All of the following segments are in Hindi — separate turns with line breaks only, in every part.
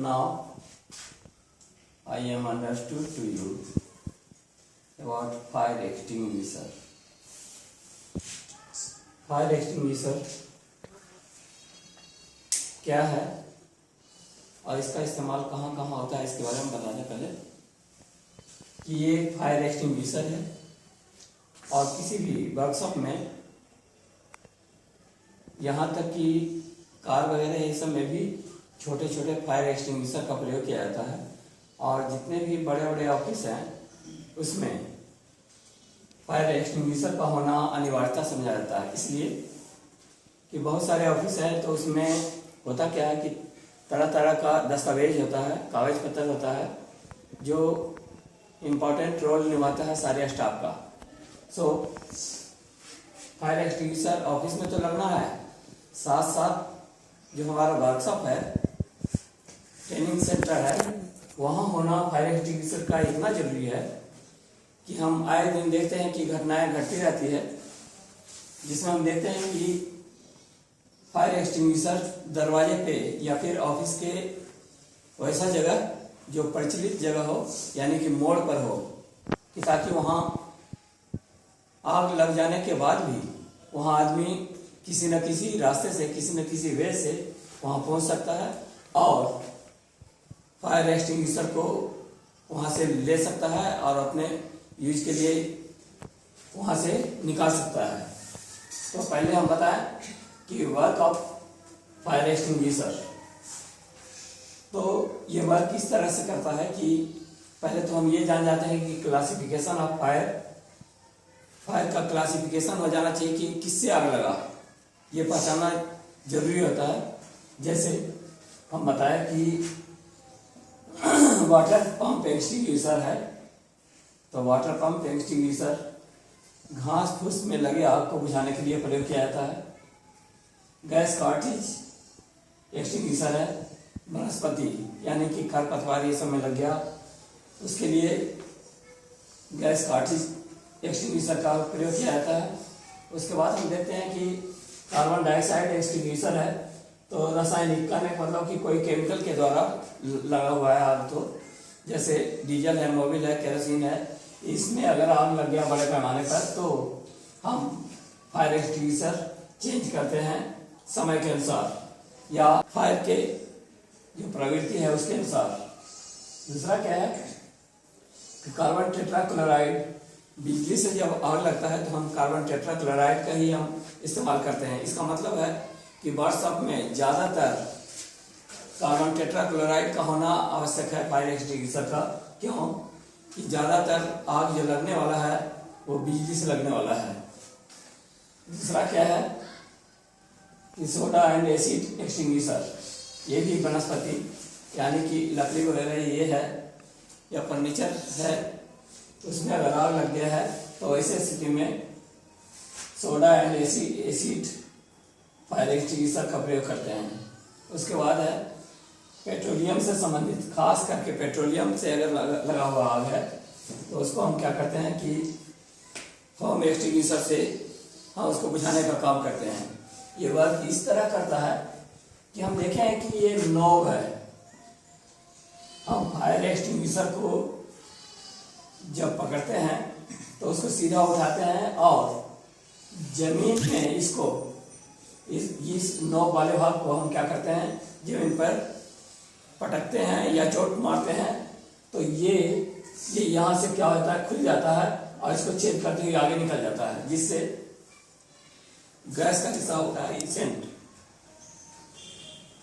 Now I am understood to you about fire extinguisher. Fire extinguisher क्या है और इसका इस्तेमाल कहाँ कहाँ होता है इसके बारे में बता दें पहले कि ये फायर एक्सटिंग्विशर है और किसी भी वर्कशॉप में यहाँ तक कि कार वगैरह ये सब में भी छोटे छोटे फायर एक्सटिंग्विशर का प्रयोग किया जाता है। और जितने भी बड़े बड़े ऑफिस हैं उसमें फायर एक्सटिंग्विशर का होना अनिवार्यता समझा जाता है, इसलिए कि बहुत सारे ऑफिस हैं तो उसमें होता क्या है कि तरह तरह का दस्तावेज होता है, कागज पत्र होता है जो इम्पोर्टेंट रोल निभाता है सारे स्टाफ का। फायर एक्सटिंग्विशर ऑफिस में तो लगना है, साथ साथ जो हमारा वर्कशॉप है, ट्रेनिंग सेंटर है, वहाँ होना फायर एक्सटिंग्विशर का इतना जरूरी है कि हम आए दिन देखते हैं कि घटनाएं घटती रहती है जिसमें हम देखते हैं कि फायर एक्सटिंग्विशर दरवाजे पे या फिर ऑफिस के वैसा जगह जो प्रचलित जगह हो यानी कि मोड़ पर हो कि ताकि वहाँ आग लग जाने के बाद भी वहाँ आदमी किसी न किसी रास्ते से किसी न किसी वे से वहाँ पहुँच सकता है और फायर एक्सटिंग्विशर को वहाँ से ले सकता है और अपने यूज के लिए वहाँ से निकाल सकता है। तो पहले हम बताएं कि वर्क ऑफ फायर एक्सटिंग्विशर, तो ये वर्क किस तरह से करता है कि पहले तो हम ये जान जाते हैं कि क्लासिफिकेशन ऑफ फायर का क्लासिफिकेशन हो जाना चाहिए कि किससे आग लगा, ये पहचानना जरूरी होता है। जैसे हम बताएं कि वाटर पंप एक्सटिंग्विशर है तो वाटर पंप एक्सटिंग्विशर घास फूस में लगे आग को बुझाने के लिए प्रयोग किया जाता है। गैस कार्ट्रिज एक्सटिंग्विशर है, वनस्पति यानी कि खरपतवार ये सब में लग गया उसके लिए गैस कार्ट्रिज एक्सटिंग्विशर का प्रयोग किया जाता है। उसके बाद हम देखते हैं कि कार्बन डाइऑक्साइड एक्सटिंग्विशर है तो रासायनिक का नहीं मतलब कि कोई केमिकल के द्वारा लगा हुआ है आग, तो जैसे डीजल है, मोबिल है, केरोसिन है, इसमें अगर आग लग गया बड़े पैमाने पर तो हम फायर एक्सटिंग्विशर चेंज करते हैं समय के अनुसार या फायर के जो प्रवृत्ति है उसके अनुसार। दूसरा क्या है कि कार्बन टेट्राक्लोराइड, बिजली से जब आग लगता है तो हम कार्बन टेट्राक्लोराइड का ही हम इस्तेमाल करते हैं। इसका मतलब है कि वर्कशॉप में ज़्यादातर कार्बन टेट्राक्लोराइड का होना आवश्यक है फायर एक्सटिंग्विशर का। क्यों कि ज़्यादातर आग जो लगने वाला है वो बिजली से लगने वाला है। दूसरा क्या है कि सोडा एंड एसिड एक्सटिंग्विशर, ये भी वनस्पति यानी कि लकड़ी वगैरह ये है या फर्नीचर है तो उसमें अगर आग लग गया है तो ऐसे स्थिति में soda and acid fire extinguisher का प्रयोग करते हैं। उसके बाद है पेट्रोलियम से संबंधित, खास करके पेट्रोलियम से अगर लगा हुआ आग है तो उसको हम क्या करते हैं कि होम एक्सटिंग्विशर से हम उसको बुझाने का काम करते हैं। ये वर्क इस तरह करता है कि हम देखें कि ये नॉब है, हम फायर एक्सटिंग्विशर को जब पकड़ते हैं तो उसको सीधा उठाते हैं और जमीन में इसको इस नॉब वाले भाग को हम क्या करते हैं जमीन पर पटकते हैं या चोट मारते हैं तो ये यहाँ से क्या होता है खुल जाता है और इसको छेद करते हुए आगे निकल जाता है जिससे गैस का रिसाव होता है। सेंट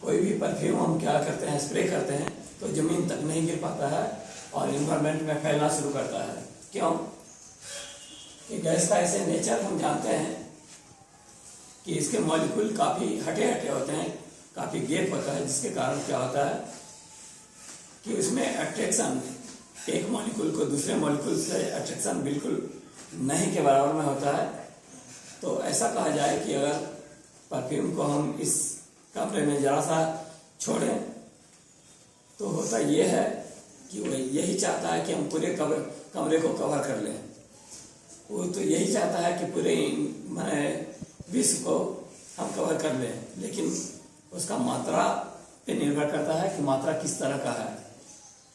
कोई भी परफ्यूम हम क्या करते हैं स्प्रे करते हैं तो जमीन तक नहीं गिर पाता है और इन्वायरमेंट में फैलना शुरू करता है। क्यों कि गैस का ऐसे नेचर हम जानते हैं कि इसके मॉलिक्यूल काफ़ी हटे हटे होते हैं, काफ़ी गैप होता है जिसके कारण क्या होता है कि उसमें अट्रैक्शन एक मॉलिक्यूल को दूसरे मॉलिक्यूल से अट्रैक्शन बिल्कुल नहीं के बराबर में होता है। तो ऐसा कहा जाए कि अगर परफ्यूम को हम इस कमरे में ज़रा सा छोड़ें तो होता ये है कि वो यही चाहता है कि हम पूरे कमरे को कवर कर लें। वो तो यही चाहता है कि पूरे विश्व को हम कवर कर लें, लेकिन उसका मात्रा पे निर्भर करता है कि मात्रा किस तरह का है।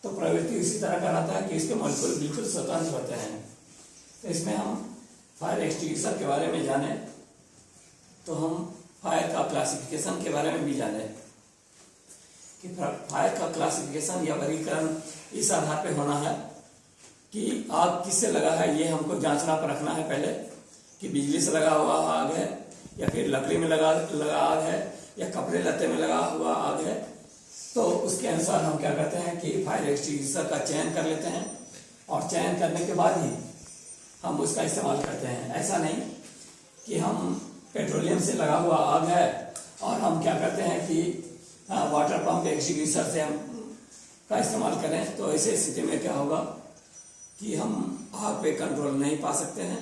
तो प्रवृत्ति इसी तरह का रहता है कि इसके मॉलिक्यूल बिल्कुल स्वतंत्र होते हैं। तो इसमें हम फायर एक्सटिंग्विशर के बारे में जाने तो हम फायर का क्लासिफिकेशन के बारे में भी जाने कि फायर का क्लासिफिकेशन या वर्गीकरण इस आधार पे होना है कि आग किससे लगा है, ये हमको जांचना परखना है पहले कि बिजली से लगा हुआ आग है या फिर लकड़ी में लगा आग है या कपड़े लत्ते में लगा हुआ आग है। तो उसके अनुसार हम क्या करते हैं कि फायर एक्सटिंग्विशर का चयन कर लेते हैं और चयन करने के बाद ही हम उसका इस्तेमाल करते हैं। ऐसा नहीं कि हम पेट्रोलियम से लगा हुआ आग है और हम क्या करते हैं कि वाटर पंप एक्सटिंग्विशर से हम का इस्तेमाल करें। तो ऐसे स्थिति में क्या होगा कि हम आग पे कंट्रोल नहीं पा सकते हैं।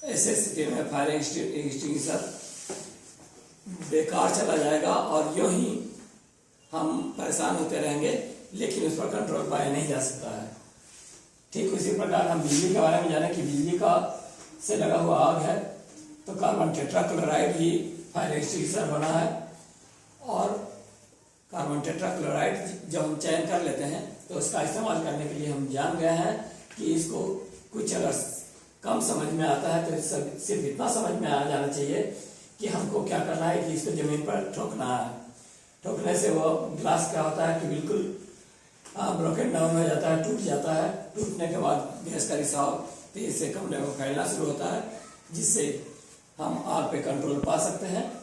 ऐसे स्थिति में फायर एक्सटिंग्विशर बेकार चला जाएगा और यूं ही हम परेशान होते रहेंगे, लेकिन उस पर कंट्रोल पाया नहीं जा सकता है। ठीक उसी प्रकार हम बिजली के बारे में जाने कि बिजली का से लगा हुआ आग है तो कार्बन टेट्राक्लोराइड ही फायर एक्सटिंग्विशर बना है। और कार्बन टेट्राक्लोराइड जब हम चयन कर लेते हैं तो उसका इस्तेमाल करने के लिए हम जान गए हैं कि इसको कुछ अगर कम समझ में आता है तो सिर्फ इतना समझ में आ जाना चाहिए कि हमको क्या करना है कि इसको जमीन पर ठोकना है। ठोकने से वो ग्लास क्या होता है कि बिल्कुल ब्रोकन डाउन हो जाता है, टूट जाता है। टूटने के बाद गैस का रिसाव तेज से कमरे में फैलना शुरू होता है, जिससे हम आग पे कंट्रोल पा सकते हैं।